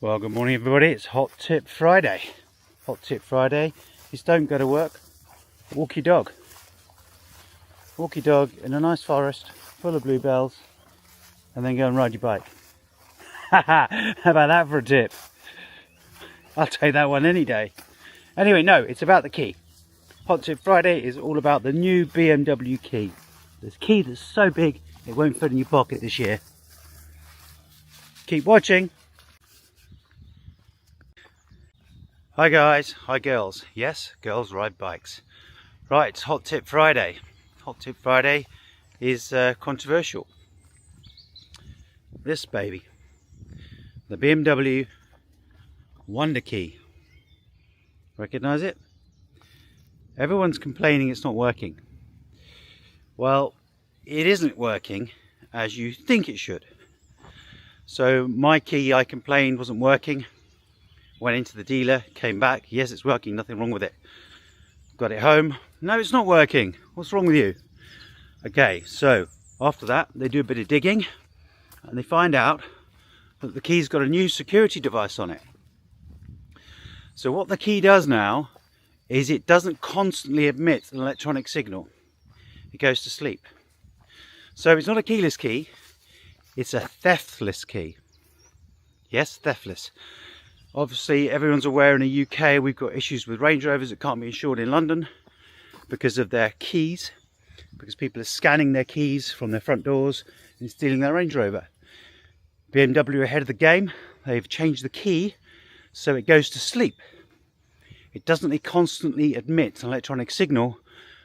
Well, good morning everybody. It's Hot Tip Friday. Hot Tip Friday is don't go to work, walk your dog. Walk your dog in a nice forest full of bluebells and then go and ride your bike. How about that for a tip? I'll take that one any day. Anyway, no, it's about the key. Hot Tip Friday is all about the new BMW key. This key that's so big it won't fit in your pocket this year. Keep watching. Hi guys, hi girls. Yes, girls ride bikes. Right, it's Hot Tip Friday. Hot Tip Friday is controversial. This baby, the BMW Wonder Key. Recognize it? Everyone's complaining it's not working. Well, it isn't working as you think it should. So my key, I complained, wasn't working. Went into the dealer, came back. Yes, it's working, nothing wrong with it. Got it home. No, it's not working. What's wrong with you? Okay, so after that, they do a bit of digging and they find out that the key's got a new security device on it. So what the key does now is it doesn't constantly emit an electronic signal. It goes to sleep. So it's not a keyless key, it's a theftless key. Yes, theftless. Obviously, everyone's aware in the UK we've got issues with Range Rovers that can't be insured in London because of their keys, because people are scanning their keys from their front doors and stealing their Range Rover. BMW are ahead of the game. They've changed the key so it goes to sleep. It doesn't constantly emit an electronic signal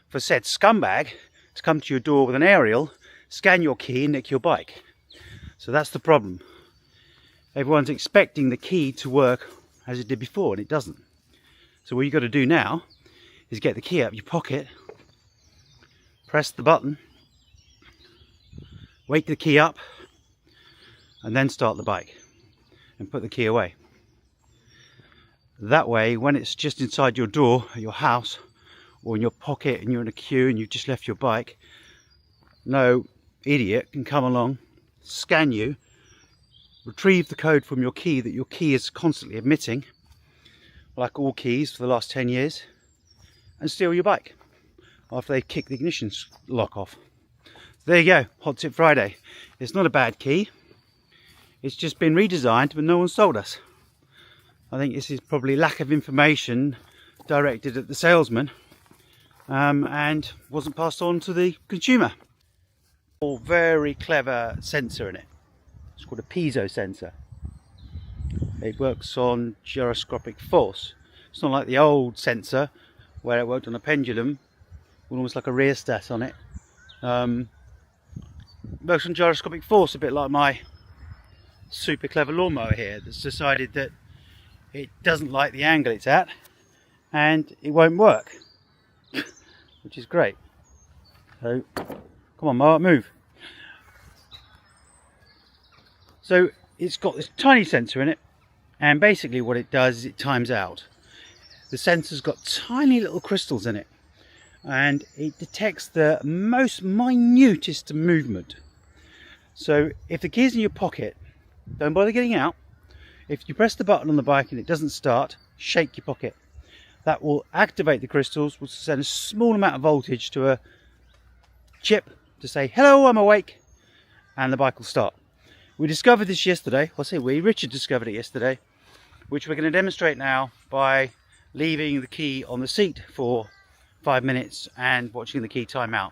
for said scumbag to come to your door with an aerial, scan your key and nick your bike. So that's the problem. Everyone's expecting the key to work as it did before, and it doesn't. So what you've got to do now is get the key out of your pocket, press the button, wake the key up, and then start the bike and put the key away. That way, when it's just inside your door at your house or in your pocket and you're in a queue and you've just left your bike, no idiot can come along, scan you, retrieve the code from your key that your key is constantly emitting, like all keys for the last 10 years, and steal your bike after they kick the ignition lock off. There you go, Hot Tip Friday. It's not a bad key, it's just been redesigned but no one's told us. I think this is probably lack of information directed at the salesman and wasn't passed on to the consumer. A very clever sensor in it. It's called a Pizzo sensor. It works on gyroscopic force. It's not like the old sensor where it worked on a pendulum with almost like a rheostat on it. Works on gyroscopic force, a bit like my super clever lawnmower here that's decided that it doesn't like the angle it's at and it won't work, which is great. So come on, mower, move. So it's got this tiny sensor in it, and basically what it does is it times out. The sensor's got tiny little crystals in it and it detects the most minutest movement. So if the key's in your pocket, don't bother getting out. If you press the button on the bike and it doesn't start, shake your pocket. That will activate the crystals, which will send a small amount of voltage to a chip to say, hello, I'm awake, and the bike will start. We discovered this yesterday. Well, I say we, Richard discovered it yesterday, which we're going to demonstrate now by leaving the key on the seat for 5 minutes and watching the key time out.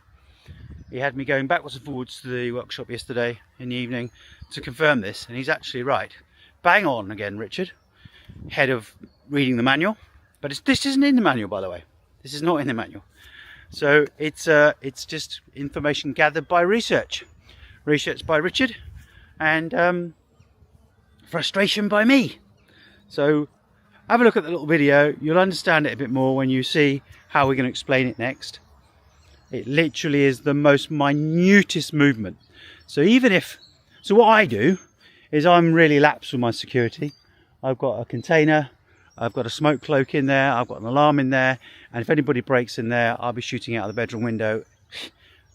He had me going backwards and forwards to the workshop yesterday in the evening to confirm this, and he's actually right. Bang on again, Richard, head of reading the manual. But this isn't in the manual, by the way. This is not in the manual. So it's just information gathered by research by Richard, and frustration by me. So have a look at the little video. You'll understand it a bit more when you see how we're going to explain it next. It literally is the most minutest movement. So what I do is I'm really lax with my security. I've got a container, I've got a smoke cloak in there, I've got an alarm in there, and if anybody breaks in there, I'll be shooting out of the bedroom window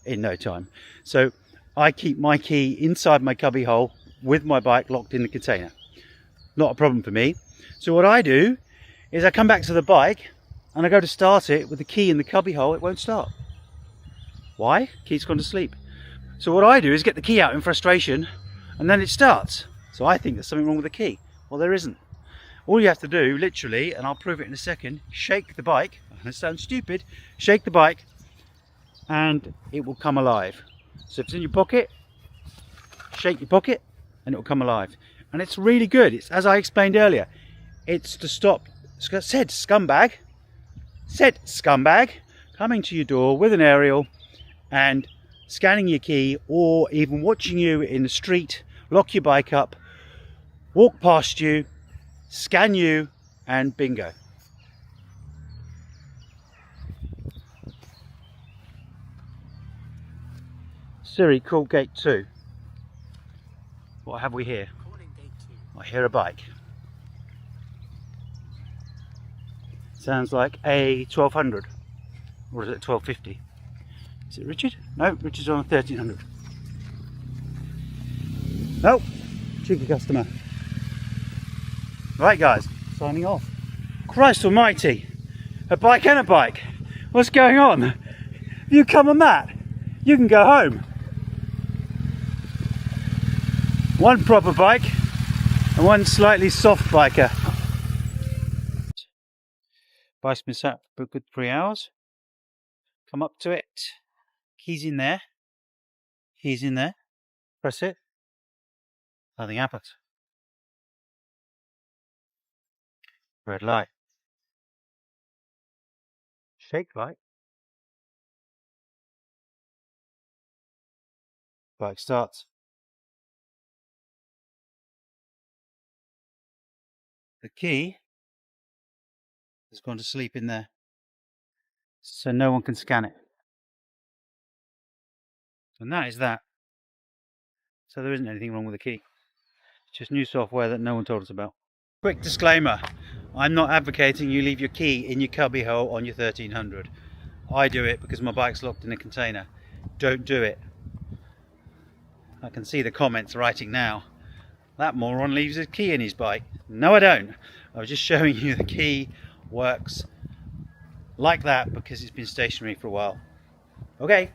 in no time. So I keep my key inside my cubby hole with my bike locked in the container. not a problem for me. So what I do is I come back to the bike and I go to start it with the key in the cubby hole. It won't start. Why? Key's gone to sleep. So what I do is get the key out in frustration and then it starts. So I think there's something wrong with the key. Well, there isn't. All you have to do, literally, and I'll prove it in a second, shake the bike. And it sounds stupid. Shake the bike and it will come alive. So if it's in your pocket, shake your pocket and it will come alive. And it's really good. It's, as I explained earlier, it's to stop said scumbag coming to your door with an aerial and scanning your key, or even watching you in the street, lock your bike up, walk past you, scan you, and bingo. Siri, call gate 2. What have we here? Calling gate 2. I hear a bike. Sounds like a 1200. Or is it 1250? Is it Richard? No, Richard's on a 1300. No, cheeky customer. Right guys, signing off. Christ almighty, a bike and a bike. What's going on? If you come on that, you can go home. One proper bike and one slightly soft biker. Bike's been sat for a good 3 hours. Come up to it. Keys in there. Keys in there. Press it. Nothing happens. Red light. Shake light. Bike starts. The key has gone to sleep in there, so no one can scan it. And that is that. So there isn't anything wrong with the key. It's just new software that no one told us about. Quick disclaimer, I'm not advocating you leave your key in your cubby hole on your 1300. I do it because my bike's locked in a container. Don't do it. I can see the comments writing now. That moron leaves his key in his bike. No, I don't. I was just showing you the key works like that because it's been stationary for a while. Okay.